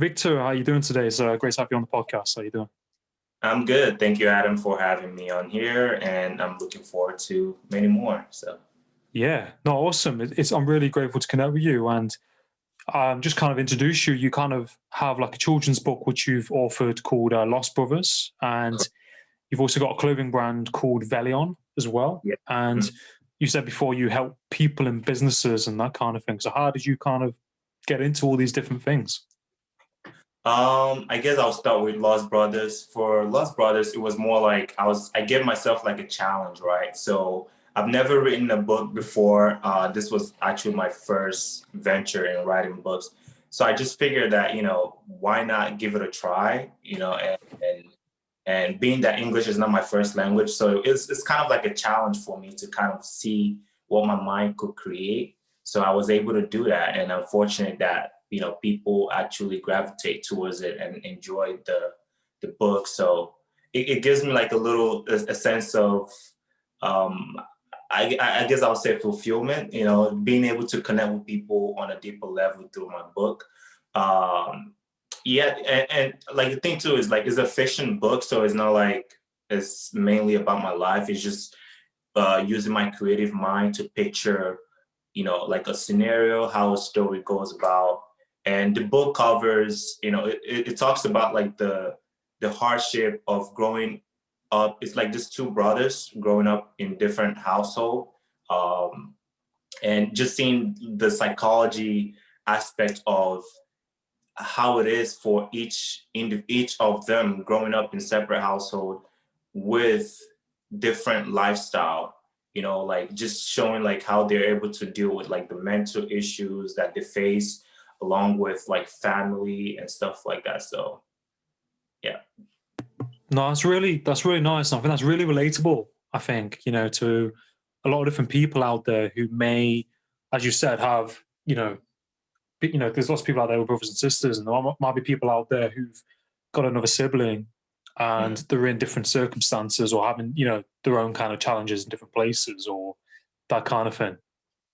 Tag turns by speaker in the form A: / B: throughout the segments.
A: Victor, how you doing today? It's great to have you on the podcast. How you doing?
B: I'm good. Thank you, Adam, for having me on here, and I'm looking forward to many more. So,
A: Yeah, no, awesome. I'm really grateful to connect with you and just kind of introduce you. You kind of have like a children's book which you've authored called Lost Brothers, and you've also got a clothing brand called Velion as well.
B: yeah.
A: And
B: Mhm.
A: you said before you help people and businesses and that kind of thing. So how did you kind of get into all these different things?
B: I guess I'll start with Lost Brothers. For Lost Brothers, it was more like I gave myself like a challenge, right? So I've never written a book before. This was actually my first venture in writing books. So I just figured that, why not give it a try, and being that English is not my first language, so it's kind of like a challenge for me to kind of see what my mind could create. So I was able to do that, and I'm fortunate that people actually gravitate towards it and enjoy the book. So it gives me like a sense of um, I guess I'll say fulfillment. Being able to connect with people on a deeper level through my book. Um, yeah, and like the thing too is like it's a fiction book, so it's not like it's mainly about my life. It's just using my creative mind to picture, like a scenario, how a story goes about. And the book covers, it talks about like the hardship of growing up. It's like just two brothers growing up in different household, um, and just seeing the psychology aspect of how it is for each of them growing up in separate household with different lifestyle, like just showing like how they're able to deal with like the mental issues that they face along with like family and stuff like that. So yeah.
A: No, that's really nice. And I think that's really relatable. I think to a lot of different people out there who may, as you said, have there's lots of people out there with brothers and sisters, and there might be people out there who've got another sibling, and
B: Mhm.
A: they're in different circumstances or having their own kind of challenges in different places or that kind of thing.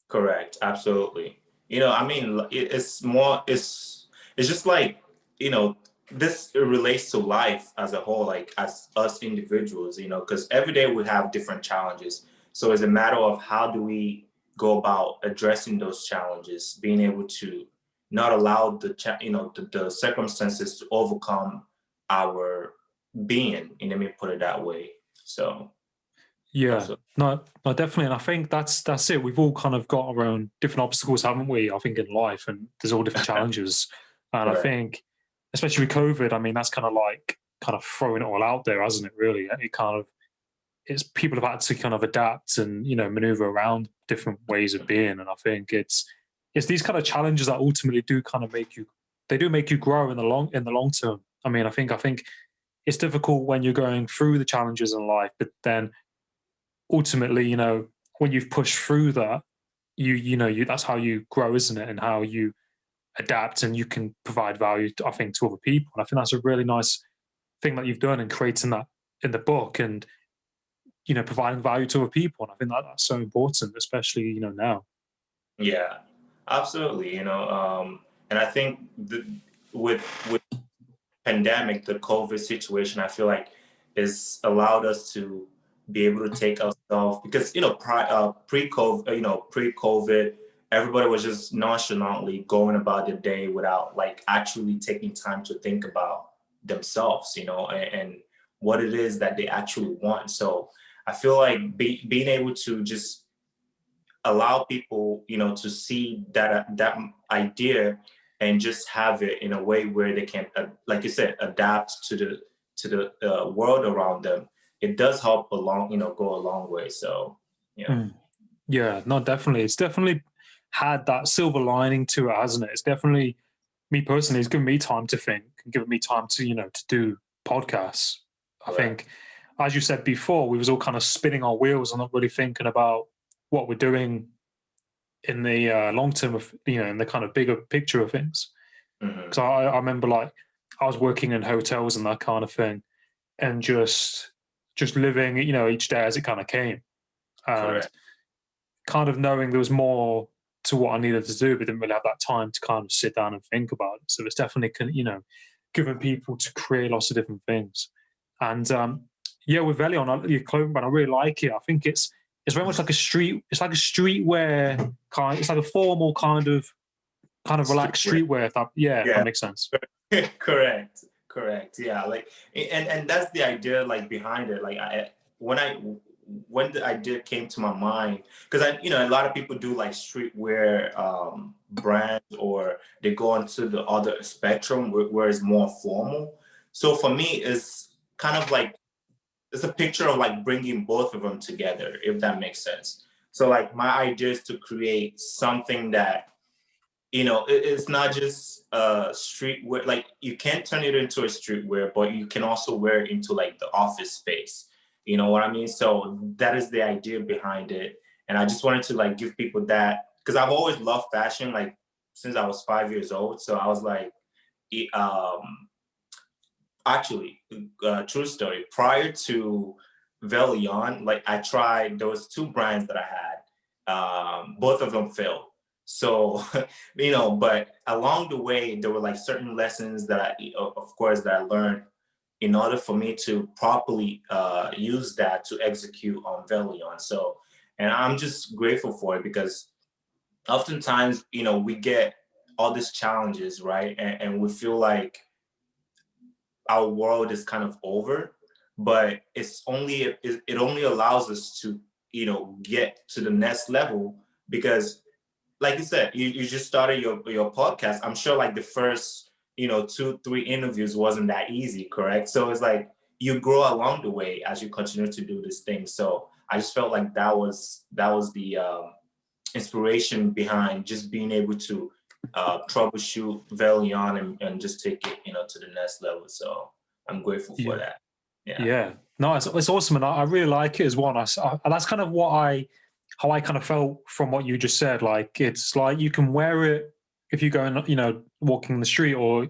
B: Correct, absolutely. I mean, it's more, it's just like, you know, this relates to life as a whole, like as us individuals, because every day we have different challenges. So it's a matter of how do we go about addressing those challenges, being able to not allow the circumstances to overcome our being, let me put it that way. So,
A: Yeah,
B: absolutely.
A: no, no, definitely, and I think that's it. We've all kind of got our own different obstacles, haven't we? I think in life, and there's all different challenges, and I
B: Correct.
A: think, especially with COVID, I mean, that's kind of throwing it all out there, hasn't it? Really, it kind of it's people have had to kind of adapt and maneuver around different ways of being, and I think it's these kind of challenges that ultimately do kind of make you grow in the long term. I think it's difficult when you're going through the challenges in life, but then ultimately, when you've pushed through that, you that's how you grow, isn't it? And how you adapt and you can provide value, I think, to other people. And I think that's a really nice thing that you've done in creating that in the book and providing value to other people. And I think that's so important, especially now.
B: Yeah, absolutely. And I think with pandemic, the COVID situation, I feel like is allowed us to be able to take ourselves because pre-COVID, pre-COVID, everybody was just nonchalantly going about their day without like actually taking time to think about themselves, and what it is that they actually want. So I feel like being able to just allow people, to see that idea and just have it in a way where they can, like you said, adapt to the world around them. It does help go a long way. So,
A: Mm. Yeah, no, definitely. It's definitely had that silver lining to it, hasn't it? It's definitely me personally, it's given me time to think and given me time to do podcasts. I
B: correct.
A: think, as you said before, we was all kind of spinning our wheels and not really thinking about what we're doing in the long term of in the kind of bigger picture of things.
B: Hmm.
A: Because I remember like I was working in hotels and that kind of thing, and just living each day as it kind of came, and
B: Correct.
A: kind of knowing there was more. to what I needed to do, but didn't really have that time to kind of sit down and think about it. So it's definitely, giving people to create lots of different things. And yeah, with Velion, your clothing brand, I really like it. I think it's very much like a street. It's like a streetwear kind. It's like a formal relaxed
B: Streetwear.
A: streetwear. If that
B: Yeah.
A: makes sense.
B: Correct. Yeah, like, and that's the idea, like, behind it. Like, when the idea came to my mind, because a lot of people do like streetwear brands, or they go into the other spectrum where it's more formal. So for me, it's kind of like, it's a picture of like bringing both of them together, if that makes sense. So like, my idea is to create something that, it's not just streetwear. Like, you can't turn it into a streetwear, but you can also wear it into like the office space. You know what I mean? So that is the idea behind it. And I just wanted to like give people that, because I've always loved fashion, like since I was 5 years old. So I was like, actually, true story. Prior to Velion, like, I tried those two brands that I had. Both of them failed. So, but along the way, there were like certain lessons that of course, that I learned in order for me to properly use that to execute on Velion. So, and I'm just grateful for it, because oftentimes, we get all these challenges, right? And we feel like our world is kind of over, but it only allows us to, get to the next level, because, like you said, you just started your podcast. I'm sure like the first, 2, 3 interviews wasn't that easy, correct? So it's like, you grow along the way as you continue to do this thing. So I just felt like that was the inspiration behind just being able to troubleshoot Velion, and just take it, to the next level. So I'm grateful for
A: Yeah,
B: that. Yeah.
A: yeah. No, it's awesome, and I really like it as well. And that's kind of how I kind of felt from what you just said. Like, it's like you can wear it if you go and walking the street, or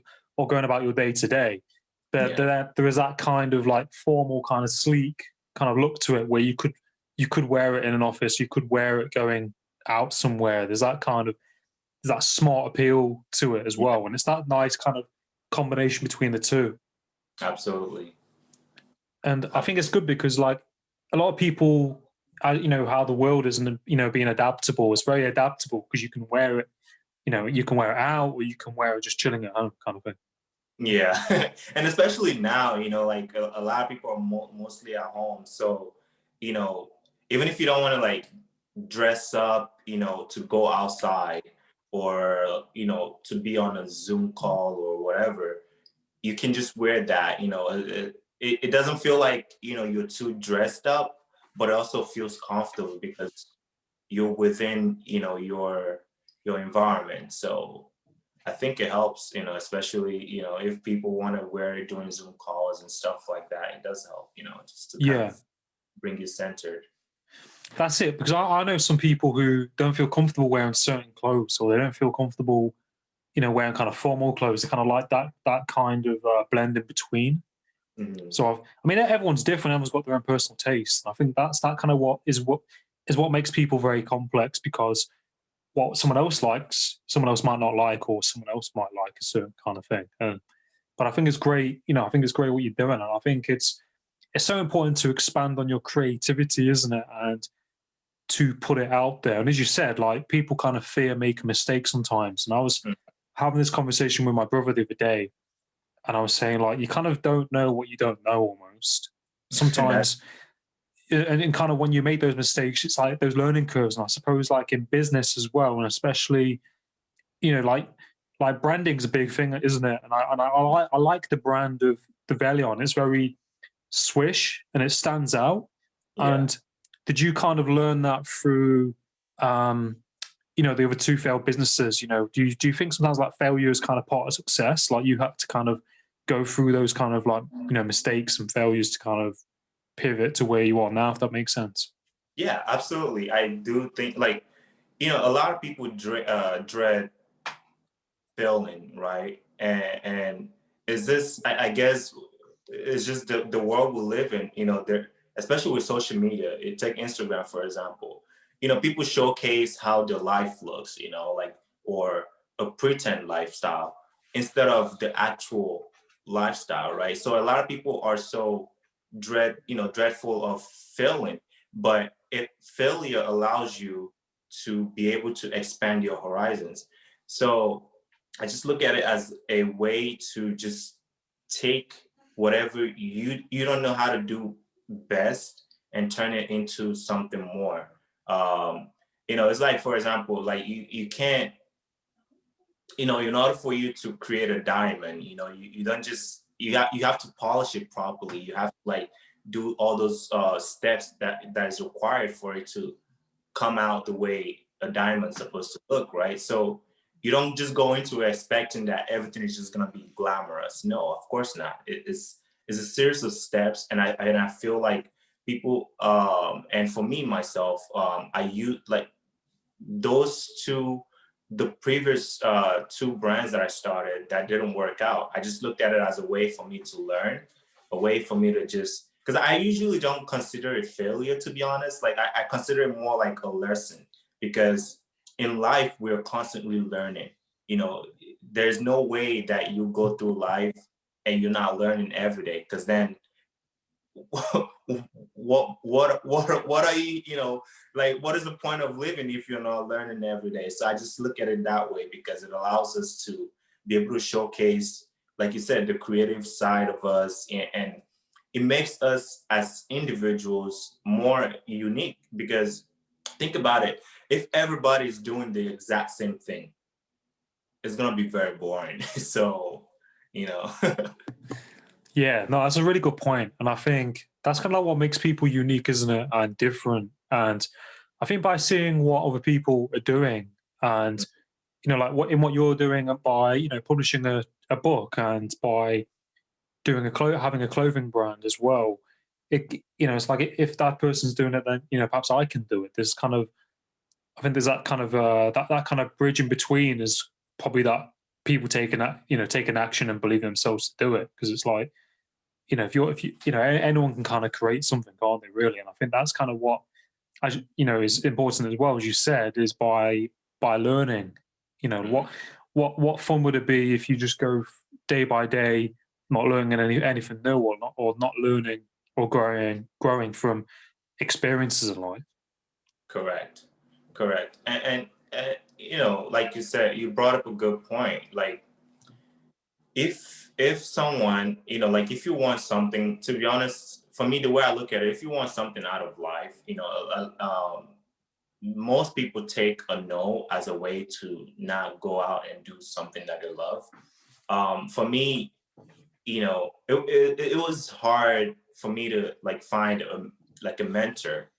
A: going about your day to day.
B: Yeah.
A: There is that kind of like formal, kind of sleek kind of look to it, where you could wear it in an office, you could wear it going out somewhere. There's that smart appeal to it as
B: Yeah.
A: well, and it's that nice kind of combination between the two.
B: Absolutely.
A: And I think it's good because, like, a lot of people, how the world is, and being adaptable. It's very adaptable because you can wear it, you can wear it out, or you can wear it just chilling at home, kind of thing.
B: Yeah. And especially now, like a lot of people are mostly at home. So, you know, even if you don't want to like dress up, to go outside, or, to be on a Zoom call or whatever, you can just wear that. It doesn't feel like, you're too dressed up, but it also feels comfortable because you're within, your environment. So I think it helps, especially, if people want to wear it during Zoom calls and stuff like that. It does help, just to kind
A: Yeah,
B: of bring you centered.
A: that's it. Because I know some people who don't feel comfortable wearing certain clothes, or they don't feel comfortable, wearing kind of formal clothes. They kind of like that kind of blend in between.
B: Mhm.
A: So I mean, everyone's different. Everyone's got their own personal taste. I think that's that kind of what makes people very complex, because what someone else likes, someone else might not like, or someone else might like a certain kind of thing. But I think it's great. I think it's great what you're doing, and I think it's so important to expand on your creativity, isn't it? And to put it out there. And as you said, like, people kind of fear making mistakes sometimes. And I was
B: Mm.
A: having this conversation with my brother the other day, and I was saying, like, you kind of don't know what you don't know almost.
B: That,
A: Sometimes, and kind of when you make those mistakes, it's like those learning curves. And I suppose, like, in business as well, and especially, like branding's a big thing, isn't it? And I like the brand of the Velion. It's very swish and it stands out.
B: yeah.
A: And did you kind of learn that through, um, the other two failed businesses? Do you think sometimes like failure is kind of part of success? Like, you have to kind of go through those kind of like mistakes and failures to kind of pivot to where you are now, if that makes sense.
B: Yeah, absolutely. I do think, like, a lot of people dread failing, right? And is this, I guess, it's just the world we live in, there, especially with social media. Take Instagram, for example. people showcase how their life looks, like, or a pretend lifestyle instead of the actual lifestyle, right? So a lot of people are so dreadful of failing, but failure allows you to be able to expand your horizons. So I just look at it as a way to just take whatever you don't know how to do best and turn it into something more. It's like, for example, like you can't, in order for you to create a diamond, you don't just you have to polish it properly. You have to like do all those steps that is required for it to come out the way a diamond's supposed to look, right? So you don't just go into it expecting that everything is just gonna be glamorous. No, of course not. It's a series of steps, and I feel like people, and for me myself, I use like those two, the previous two brands that I started that didn't work out. I just looked at it as a way for me to learn, a way for me to just, because I usually don't consider it failure, to be honest. Like I consider it more like a lesson, because in life we're constantly learning. You know, there's no way that you go through life and you're not learning every day, because then what are you, like, what is the point of living if you're not learning every day? So I just look at it that way, because it allows us to be able to showcase, like you said, the creative side of us, and it makes us as individuals more unique. Because think about it, if everybody's doing the exact same thing, it's going to be very boring. So you know
A: Yeah, no, that's a really good point, and I think that's kind of like what makes people unique, isn't it, and different. And I think by seeing what other people are doing, and like what you're doing, by publishing a book, and by doing having a clothing brand as well, it's like if that person's doing it, then perhaps I can do it. There's kind of I think there's that kind of that kind of bridge in between is probably that people taking that taking action and believing themselves to do it, because it's like if you anyone can kind of create something, can't they, really? And I think that's kind of what as is important as well, as you said, is by learning.
B: Mhm.
A: What fun would it be if you just go day by day, not learning anything new, or not learning or growing from experiences in life.
B: Correct. Correct. And like you said, you brought up a good point. Like, if someone, like, if you want something, to be honest, for me, the way I look at it, if you want something out of life, most people take a no as a way to not go out and do something that they love. For me, it was hard for me to like find like a mentor.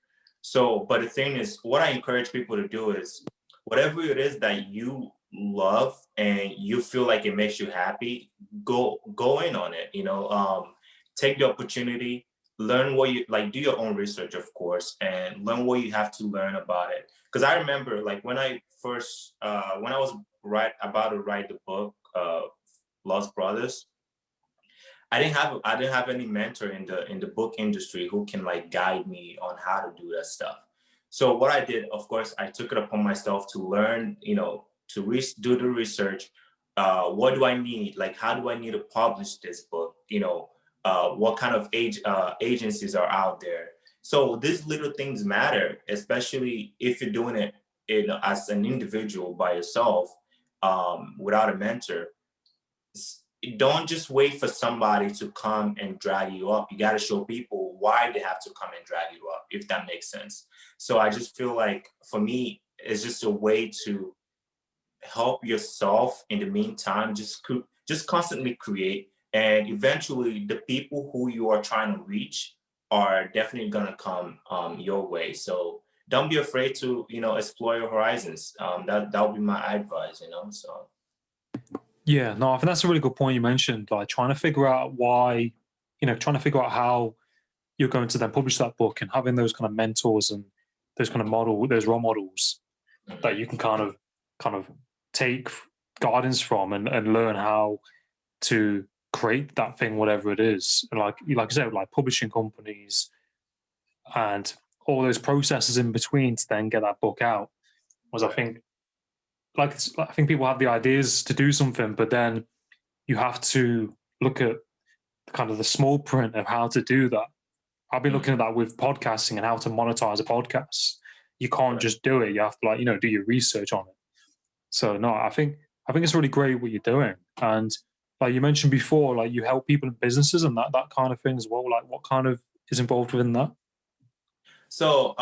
B: So, but the thing is, what I encourage people to do is whatever it is that you love and you feel like it makes you happy, go in on it. Take the opportunity, learn what you like, do your own research, of course, and learn what you have to learn about it. Because I remember, like, when I was about to write the book, Lost Brothers, I didn't have any mentor in the book industry who can like guide me on how to do that stuff. So what I did, of course, I took it upon myself to learn, do the research. What do I need? Like, how do I need to publish this book? What kind of agencies are out there? So these little things matter, especially if you're doing it as an individual by yourself, without a mentor. Don't just wait for somebody to come and drag you up. You got to show people why they have to come and drag you up, if that makes sense. So I just feel like, for me, it's just a way to help yourself in the meantime. Just constantly create, and eventually the people who you are trying to reach are definitely going to come your way. So don't be afraid to explore your horizons. That would be my advice. So.
A: Yeah, no, I think that's a really good point you mentioned. Like trying to figure out why, trying to figure out how you're going to then publish that book, and having those kind of mentors and those role models that
B: Mhm.
A: you can kind of take guidance from, and learn how to create that thing, whatever it is. And like you said, like publishing companies, and all those processes in between to then get that book out. Was I
B: Right.
A: think I think people have the ideas to do something, but then you have to look at kind of the small print of how to do that. I've been looking
B: Mhm.
A: at that with podcasting and how to monetize a podcast. You can't
B: Right.
A: just do it. You have to do your research on it. So no, I think it's really great what you're doing. And like you mentioned before, like you help people in businesses and that kind of thing as well. Like what kind of is involved within that?
B: So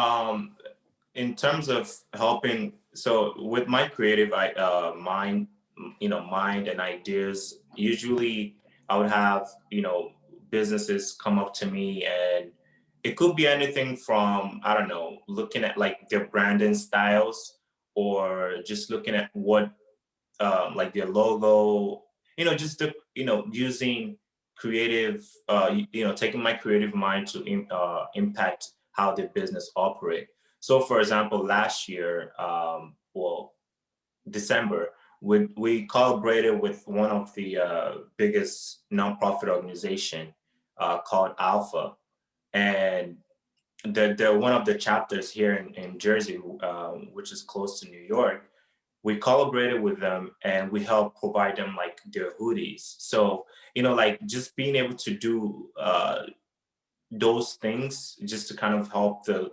B: in terms of helping, so with my creative mind, mind and ideas, usually I would have, businesses come up to me, and it could be anything from, I don't know, looking at like their branding styles, or just looking at what like their logo, just using creative, taking my creative mind to impact how the business operate. So, for example, last year, well, December, we collaborated with one of the biggest nonprofit organization called Alpha, and they're one of the chapters here in Jersey, which is close to New York. We collaborated with them and we helped provide them like their hoodies. So, like just being able to do those things just to kind of help the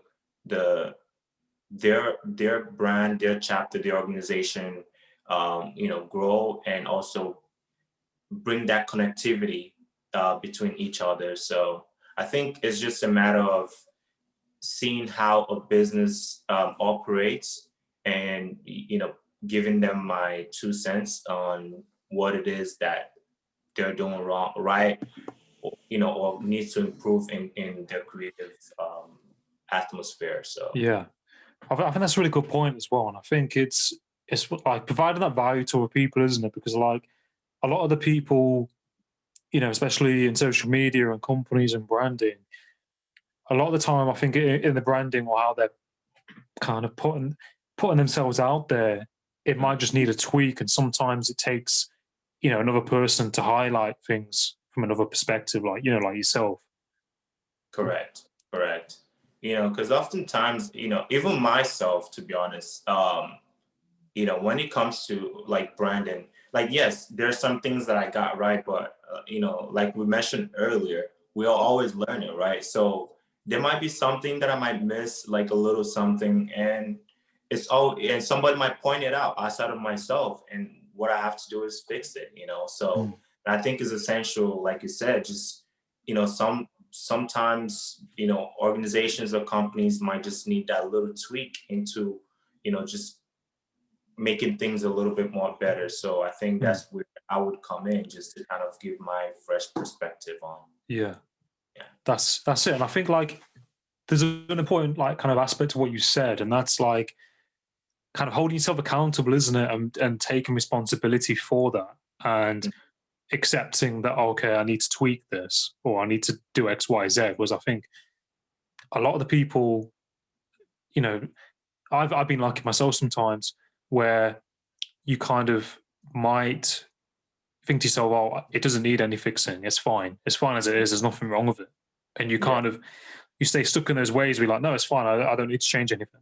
B: their brand, their chapter, their organization, grow, and also bring that connectivity between each other. So I think it's just a matter of seeing how a business operates, and giving them my 2 cents on what it is that they're doing wrong, right, or needs to improve in their creative atmosphere. So
A: Yeah. I think that's a really good point as well. And I think it's like providing that value to other people, isn't it? Because like a lot of the people, especially in social media and companies and branding, a lot of the time I think in the branding or how they're kind of putting themselves out there, it might just need a tweak. And sometimes it takes, another person to highlight things from another perspective, like, like yourself.
B: correct, correct. Because oftentimes, even myself, to be honest, when it comes to like branding, like, yes, there's some things that I got right, but like we mentioned earlier, we are always learning, right? So there might be something that I might miss, like a little something, and and somebody might point it out outside of myself, and what I have to do is fix it, so
A: Mm.
B: I think is essential, like you said, just sometimes organizations or companies might just need that little tweak into just making things a little bit more better. So I think
A: Mm.
B: that's where I would come in, just to kind of give my fresh perspective on.
A: Yeah,
B: Yeah.
A: that's it. And I think like there's an important like kind of aspect to what you said, and that's like kind of holding yourself accountable, isn't it? And taking responsibility for that and accepting that, okay, I need to tweak this or I need to do X, Y, Z. Was I think a lot of the people, you know, I've been lucky myself sometimes where you kind of might think to yourself, oh, it doesn't need any fixing. It's fine. It's fine as it is. There's nothing wrong with it. And you
B: Yeah.
A: kind of you stay stuck in those ways where you're like, no, it's fine. I don't need to change anything.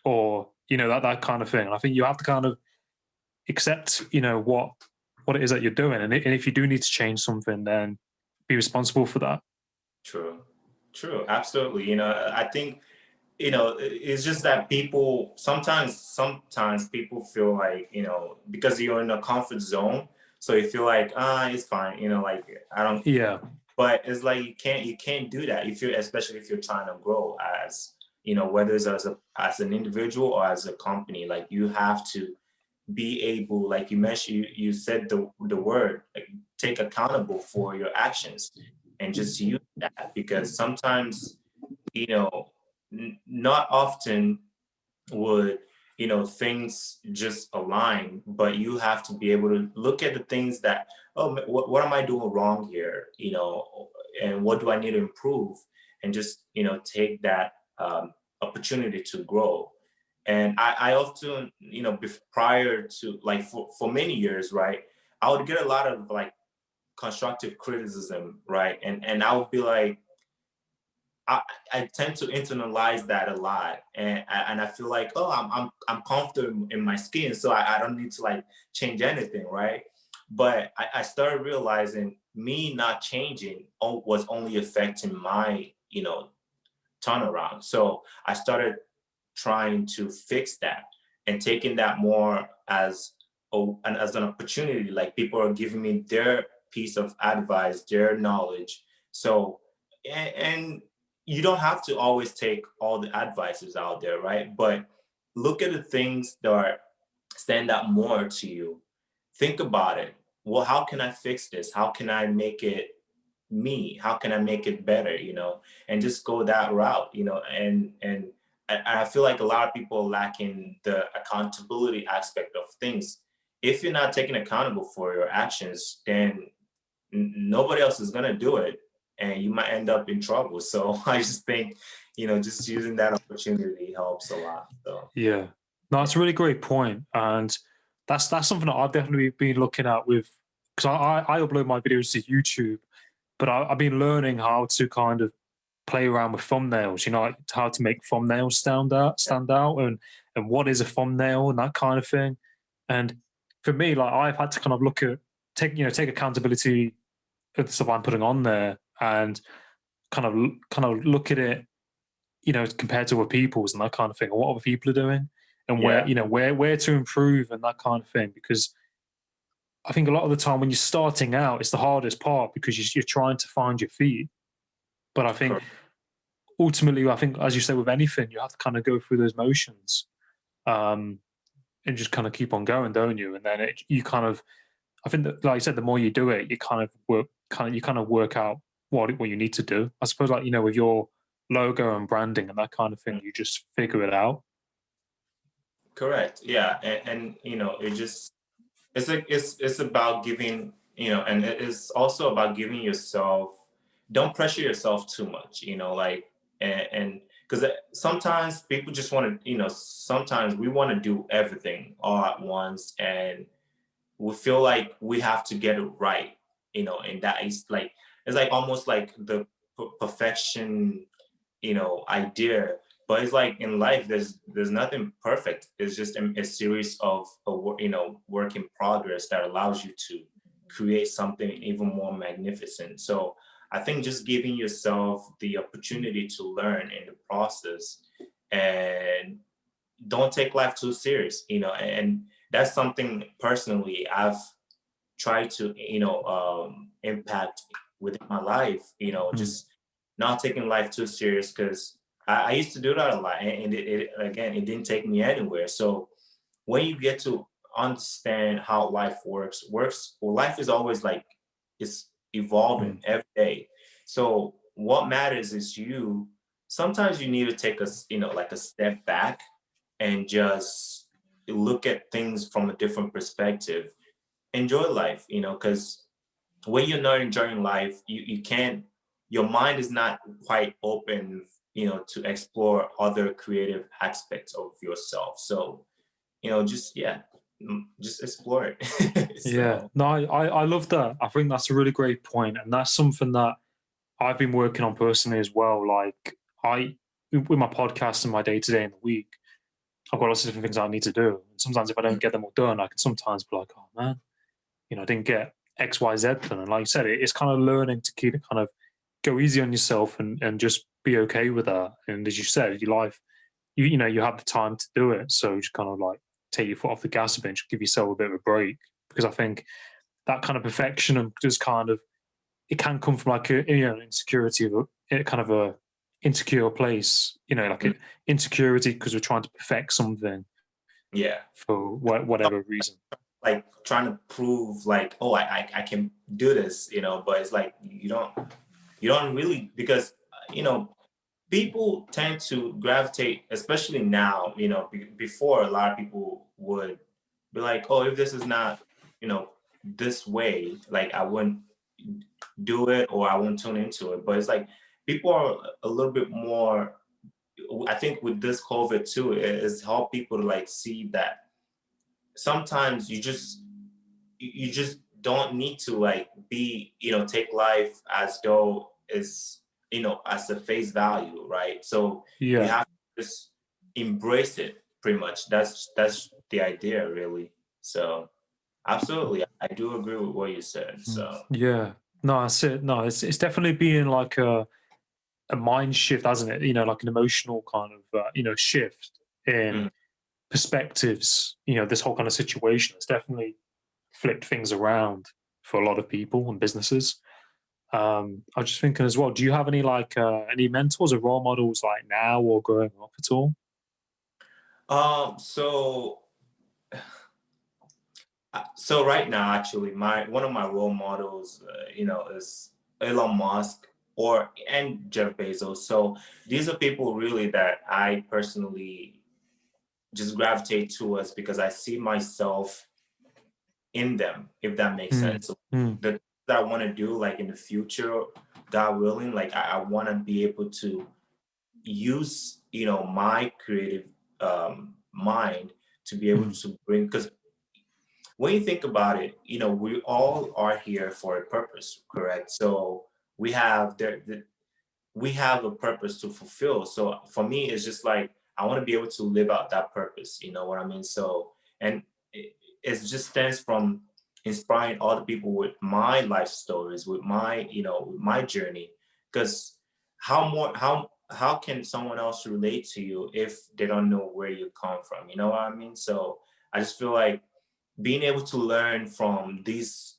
A: Or, that kind of thing. And I think you have to kind of accept, what it is that you're doing. And if you do need to change something, then be responsible for that.
B: True. True. Absolutely. I think, it's just that people sometimes people feel like, because you're in a comfort zone, so you feel like, it's fine, like I don't,
A: Yeah.
B: but it's like you can't do that if you're, especially if you're trying to grow, as whether it's as an individual or as a company. Like, you have to be able, like you mentioned, you said the word, like, take accountable for your actions, and just use that, because sometimes, you know not often would things just align, but you have to be able to look at the things that, oh, what am I doing wrong here, and what do I need to improve, and just take that opportunity to grow. And I often, prior to, like, for many years, right, I would get a lot of like constructive criticism, right, and I would be like, I, I tend to internalize that a lot, and I feel like, oh, I'm comfortable in my skin, so I don't need to like change anything, right? But I started realizing me not changing was only affecting my, turnaround. So I started trying to fix that and taking that more as as an opportunity. Like people are giving me their piece of advice, their knowledge. So and you don't have to always take all the advices out there, right? But look at the things that stand out more to you. Think about it. Well, how can I fix this? How can I make it me? How can I make it better? And just go that route. And I feel like a lot of people lack in the accountability aspect of things. If you're not taking accountable for your actions, then nobody else is gonna do it, and you might end up in trouble. So I just think, just using that opportunity helps a lot. So
A: Yeah. No, it's a really great point, and that's something that I've definitely been looking at with, because I upload my videos to YouTube, but I've been learning how to kind of play around with thumbnails. Like how to make thumbnails stand out, and what is a thumbnail and that kind of thing. And for me, like I've had to kind of look at take accountability of the stuff I'm putting on there, and kind of look at it, compared to other people's and that kind of thing, or what other people are doing, and where
B: yeah,
A: you know where to improve and that kind of thing. Because I think a lot of the time when you're starting out, it's the hardest part because you're trying to find your feet. But I think
B: correct.
A: ultimately, I think as you say with anything, you have to kind of go through those motions, um, and just kind of keep on going, don't you? And then you kind of, I think that, like I said, the more you do it, you kind of work out what you need to do. I suppose, like with your logo and branding and that kind of thing, you just figure it out.
B: Correct. Yeah, and it just it's like it's about giving, and it's also about giving yourself. Don't pressure yourself too much, like and because sometimes people just want to, sometimes we want to do everything all at once, and we feel like we have to get it right, and that is like it's like almost like the perfection, idea. But it's like in life, there's nothing perfect. It's just a series of work in progress that allows you to create something even more magnificent. So I think just giving yourself the opportunity to learn in the process, and don't take life too serious, and that's something personally I've tried to impact within my life,
A: Mm.
B: just not taking life too serious, because I used to do that a lot, and it didn't take me anywhere. So when you get to understand how life works, well, life is always like it's evolving
A: Mm.
B: every day. So what matters is you. Sometimes you need to take like a step back and just look at things from a different perspective. Enjoy life, because when you're not enjoying life, you can't, your mind is not quite open, to explore other creative aspects of yourself. So, just, yeah, just explore it.
A: Yeah,
B: So,
A: no, I love that. I think that's a really great point, and that's something that I've been working on personally as well. Like with my podcast and my day to day in the week, I've got lots of different things I need to do. And sometimes if I don't get them all done, I can sometimes be like, oh man, I didn't get X, Y, Z done. And like you said, it's kind of learning to keep it kind of go easy on yourself and just be okay with that. And as you said, your life, you have the time to do it. So just kind of like take your foot off the gas a bit, just give yourself a bit of a break. Because I think that kind of perfection and just kind of it can come from like insecurity of a kind of a insecure place, like
B: mm,
A: insecurity because we're trying to perfect something
B: yeah,
A: for whatever reason.
B: like trying to prove like, oh, I can do this, but it's like you don't really, because people tend to gravitate, especially now, before a lot of people would be like, oh, if this is not, this way, like I wouldn't do it, or I wouldn't tune into it. But it's like people are a little bit more, I think with this COVID too, it's helped people to like see that sometimes you just don't need to like be, take life as though as a face value, right? So you
A: Yeah.
B: have to just embrace it pretty much. That's the idea really. So absolutely, I do agree with what you said.
A: Mm.
B: So
A: Yeah. No, that's it. No, it's definitely being like a mind shift, hasn't it? Like an emotional kind of shift in
B: mm,
A: perspectives. This whole kind of situation has definitely flipped things around for a lot of people and businesses. I was just thinking as well. Do you have any mentors or role models like now or growing up at all?
B: so so right now, actually, my one of my role models, is Elon Musk and Jeff Bezos. So these are people really that I personally just gravitate towards because I see myself in them, if that makes
A: Mm,
B: sense. So
A: mm,
B: the that I want to do, like in the future, God willing, like I want to be able to use, my creative mind to be able
A: mm,
B: to bring, because when you think about it, we all are here for a purpose, correct? So we have we have a purpose to fulfill. So for me, it's just like I want to be able to live out that purpose. You know what I mean? So and it just stems from inspiring other people with my life stories, with my with my journey. Because how can someone else relate to you if they don't know where you come from? You know what I mean? So I just feel like being able to learn from these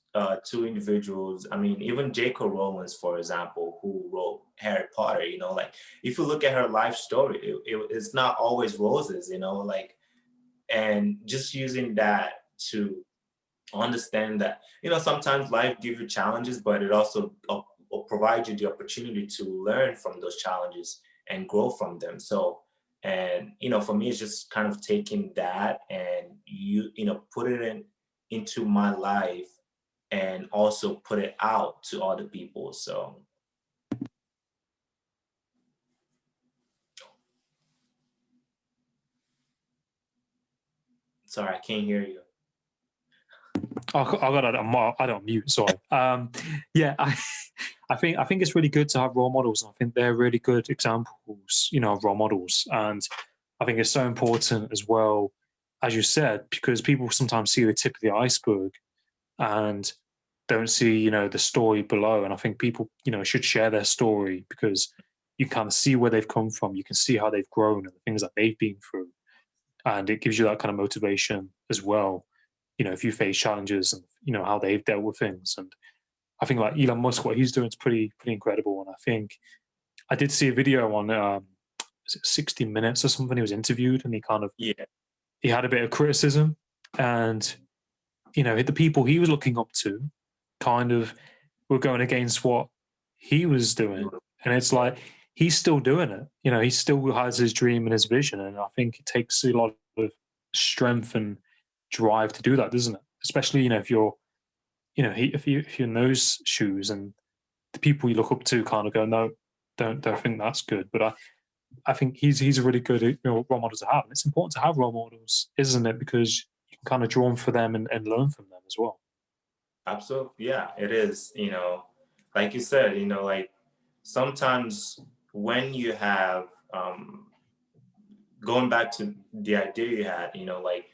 B: two individuals. I mean, even J.K. Rowling, for example, who wrote Harry Potter, like if you look at her life story, it's not always roses, like, and just using that to understand that, sometimes life gives you challenges, but it also provides you the opportunity to learn from those challenges and grow from them. So, and for me, it's just kind of taking that and put it into my life and also put it out to other people. So, sorry, I can't hear you.
A: I got it. I don't mute. Sorry. Yeah, I think it's really good to have role models, and I think they're really good examples, of role models. And I think it's so important as well, as you said, because people sometimes see the tip of the iceberg and don't see, the story below. And I think people, should share their story because you kind of see where they've come from. You can see how they've grown and the things that they've been through, and it gives you that kind of motivation as well. If you face challenges and how they've dealt with things. And I think like Elon Musk, what he's doing is pretty incredible. And I think I did see a video on was it 60 Minutes or something. He was interviewed and
B: Yeah.
A: he had a bit of criticism, and the people he was looking up to kind of were going against what he was doing, and it's
B: Yeah.
A: like he's still doing it. He still has his dream and his vision, and I think it takes a lot of strength and drive to do that, doesn't it? Especially if you're if you're in those shoes and the people you look up to kind of go, no, don't think that's good. But I think he's a really good role model to have, and it's important to have role models, isn't it? Because you can kind of draw on for them and learn from them as well.
B: Absolutely. Yeah, it is. Like you said, like sometimes when you have, going back to the idea you had, like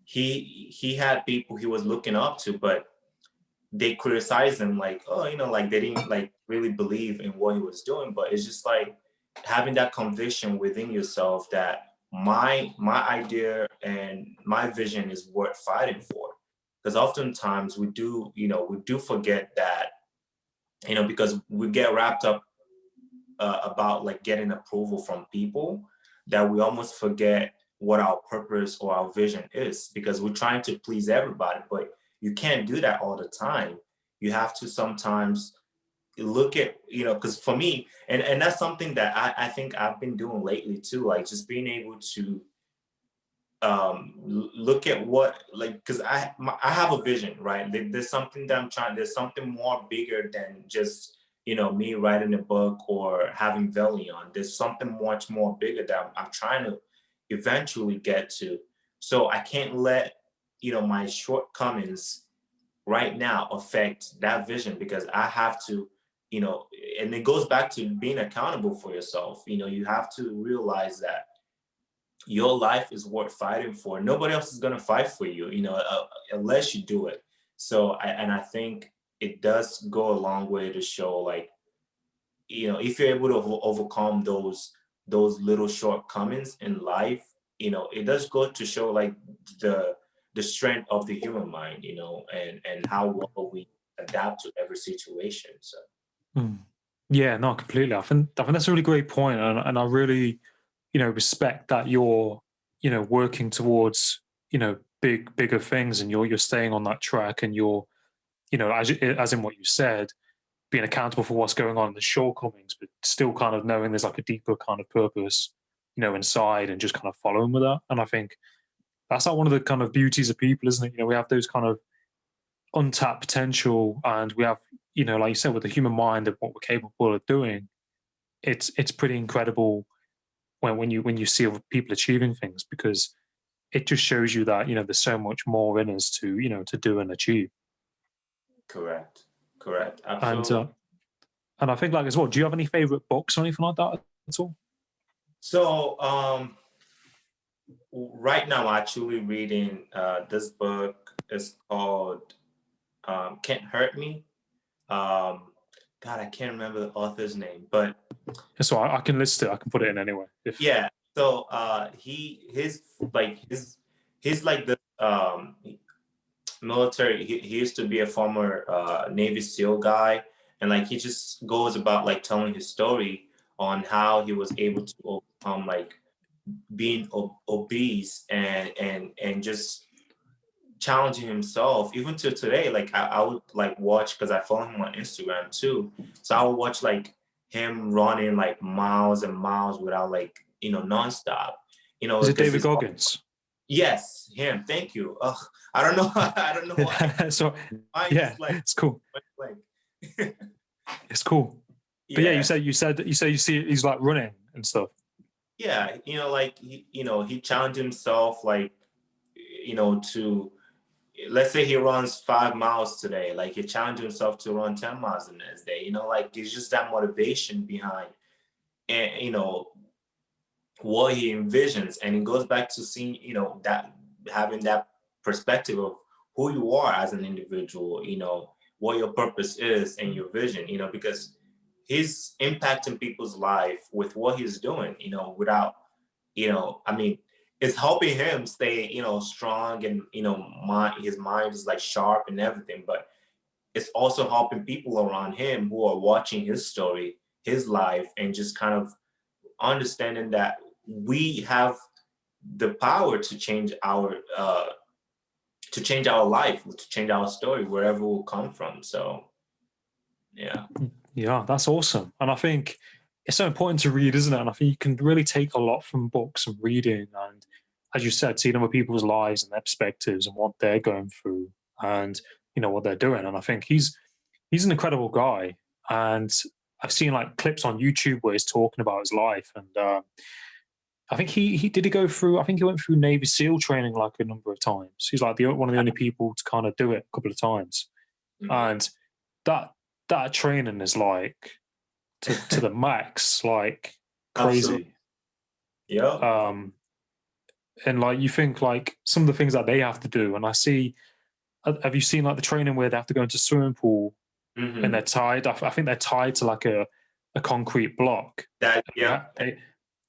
B: he had people he was looking up to, but they criticized him like, oh, like they didn't like really believe in what he was doing. But it's just like having that conviction within yourself that my idea and my vision is worth fighting for. Because oftentimes we do forget that, because we get wrapped up about like getting approval from people, that we almost forget what our purpose or our vision is, because we're trying to please everybody. But you can't do that all the time. You have to sometimes look at, because for me, and that's something that I think I've been doing lately too, like just being able to look at what, like, because I have a vision, right? There's something that I'm trying, there's something more bigger than just me writing a book or having Velion. There's something much more bigger that I'm trying to eventually get to. So I can't let my shortcomings right now affect that vision, because I have to you know, and it goes back to being accountable for yourself. You know, you have to realize that your life is worth fighting for. Nobody else is going to fight for you, you know, unless you do it. So, I think it does go a long way to show, like, you know, if you're able to overcome those little shortcomings in life, you know, it does go to show, like, the the strength of the human mind, you know, and how well we adapt to every situation. So
A: Mm. Yeah, no, completely. I think that's a really great point, and I really, respect that you're, working towards, bigger things, and you're staying on that track, and you're, as in what you said, being accountable for what's going on in the shortcomings, but still kind of knowing there's like a deeper kind of purpose, inside, and just kind of following with that. And I think that's like one of the kind of beauties of people, isn't it? We have those kind of untapped potential, and we have, like you said, with the human mind and what we're capable of doing. It's pretty incredible when you see other people achieving things, because it just shows you that there's so much more in us to to do and achieve.
B: correct, correct,
A: And
B: absolutely.
A: and I think, like, as well, do you have any favorite books or anything like that at all?
B: So right now I'm actually reading this book. Is called Can't Hurt Me. Um, God, I can't remember the author's name, but
A: So I can list it. I can put it in anyway. If
B: yeah. So he's like the military. He used to be a former Navy SEAL guy, and like he just goes about like telling his story on how he was able to overcome like being obese and just challenging himself even to today. Like I would like watch, because I follow him on Instagram too, so I would watch like him running like miles and miles without like, you know, nonstop, you know,
A: is it
B: because
A: David
B: he's
A: Goggins?
B: yes, him, thank you. Ugh, I don't know. I don't know why
A: So
B: I
A: yeah,
B: just like
A: it's cool.
B: blank.
A: It's cool. But yeah, you
B: Yeah,
A: said you see he's like running and stuff.
B: yeah, you know, like you know, he challenged himself, like, you know, to, let's say he runs 5 miles today, like he challenged himself to run 10 miles the next day, you know, like it's just that motivation behind, and you know, what he envisions. And it goes back to seeing, you know, that having that perspective of who you are as an individual, you know, what your purpose is and your vision, you know, because he's impacting people's life with what he's doing, you know, without, you know, I mean, it's helping him stay, you know, strong, and you know, his mind is like sharp and everything, but it's also helping people around him who are watching his story, his life, and just kind of understanding that we have the power to change our life, to change our story wherever we'll come from. So yeah.
A: Yeah, that's awesome. And I think it's so important to read, isn't it? And I think you can really take a lot from books and reading. And as you said, seeing other people's lives and their perspectives and what they're going through, and what they're doing. And I think he's an incredible guy. And I've seen like clips on YouTube where he's talking about his life. And I think he did he go through. I think he went through Navy SEAL training like a number of times. He's like one of the only people to kind of do it a couple of times.
B: Mhm.
A: And that that training is like to the max, like
B: Absolutely.
A: crazy.
B: Yep.
A: Um, and like you think like some of the things that they have to do, and I see. Have you seen like the training where they have to go into swimming pool and they're
B: Hmm.
A: tied? I think they're tied to like a concrete block.
B: That,
A: They
B: yep.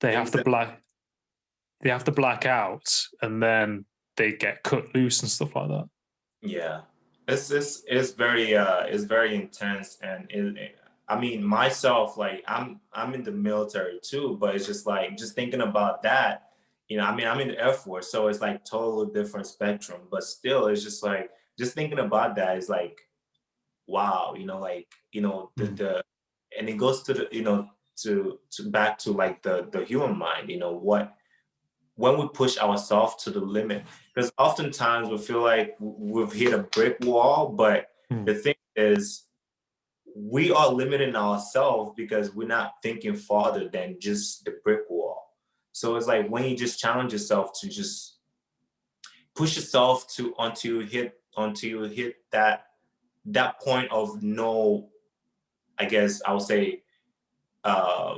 A: they have to
B: Exactly.
A: black out, and then they get cut loose and stuff like that.
B: Yeah. It's very intense, and I mean, myself, like I'm in the military too, but it's just like just thinking about that, you know, I mean, I'm in the Air Force, so it's like totally different spectrum, but still it's just like just thinking about that is like wow, you know, like, you know,
A: Mm,
B: the and it goes to the, you know, to back to like the human mind, you know, what when we push ourselves to the limit, because oftentimes we feel like we've hit a brick wall, but
A: mm,
B: the thing is we are limiting ourselves because we're not thinking farther than just the brick wall. So it's like when you just challenge yourself to just push yourself to until you hit that point of no I guess I would say, uh,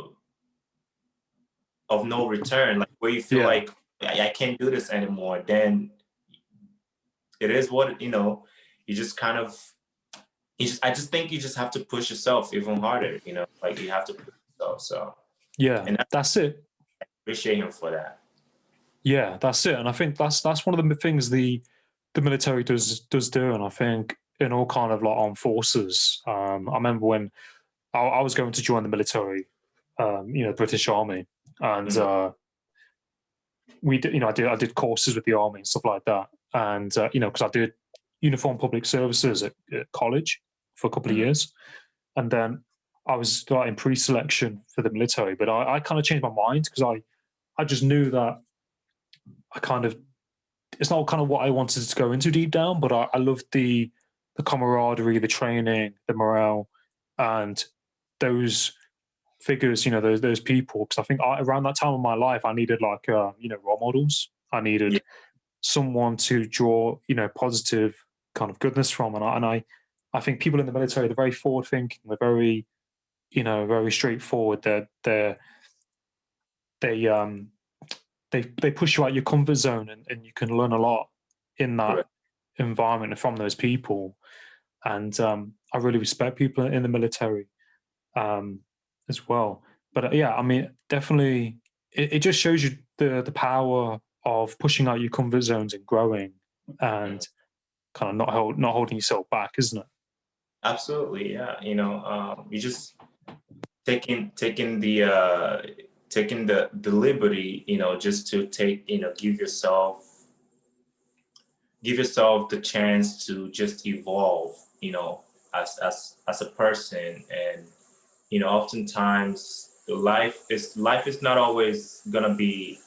B: of no return, like where you feel
A: Yeah.
B: like I can't do this anymore, then it is what, you just kind of, I just think you just have to push yourself even harder, like you have to push yourself. So,
A: Yeah.
B: and I
A: That's it.
B: appreciate him for that.
A: Yeah, that's it. And I think that's one of the things the military does do. And I think in all kind of like armed forces, I remember when I was going to join the military, British Army, and
B: Mhm,
A: we did, I did courses with the army and stuff like that, and because I did uniform public services at college for a couple of
B: mhm,
A: years, and then I was like in pre-selection for the military, but I kind of changed my mind because I just knew that I kind of it's not kind of what I wanted to go into deep down, but I loved the camaraderie, the training, the morale, and those figures, those people. Because I think around that time of my life, I needed like role models. I
B: yeah,
A: needed someone to draw positive kind of goodness from, and I think people in the military, they're very forward thinking. They're very very straightforward. They they push you out your comfort zone, and you can learn a lot in that
B: correct.
A: environment and from those people. And I really respect people in the military um, as well. But yeah, I mean, definitely, it just shows you the power of pushing out your comfort zones and growing,
B: Mhm.
A: and kind of not holding yourself back, isn't it?
B: Absolutely, yeah. You just taking the liberty, just to give yourself the chance to just evolve, as a person. And oftentimes life is not always gonna be,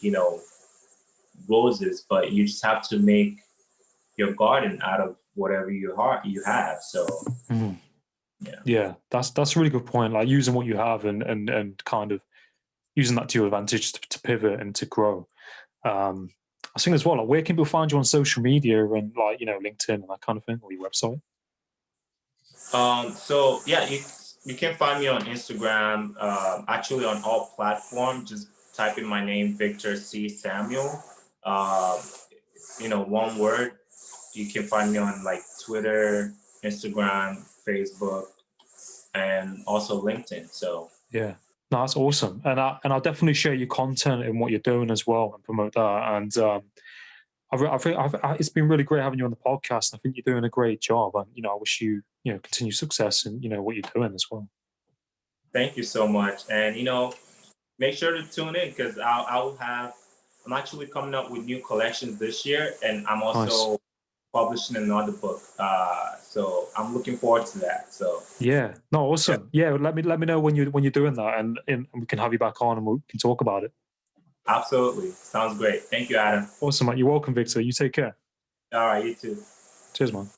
B: roses, but you just have to make your garden out of whatever you have. So
A: Mhm.
B: yeah.
A: Yeah, that's a really good point. Like using what you have and kind of using that to your advantage to pivot and to grow. Um, I think as well, like where can people find you on social media and like LinkedIn and that kind of thing, or your website?
B: So yeah, you can find me on Instagram, actually on all platforms. Just type in my name, Victor C. Samuel. Um, one word. You can find me on like Twitter, Instagram, Facebook, and also LinkedIn. So
A: Yeah. No, that's awesome. And I'll definitely share your content and what you're doing as well and promote that. And it's been really great having you on the podcast. I think you're doing a great job, and I wish you continued success in what you're doing as well.
B: thank you so much, and make sure to tune in because I'm actually coming up with new collections this year, and I'm
A: Nice.
B: also publishing another book. So I'm looking forward to that. So
A: Yeah. No,
B: yeah,
A: awesome. Yeah, let me know when you're doing that, and we can have you back on and we can talk about it.
B: absolutely. Sounds great. Thank you, Adam.
A: Awesome, mate. You're welcome, Victor. You take care.
B: All right, you too.
A: Cheers, man.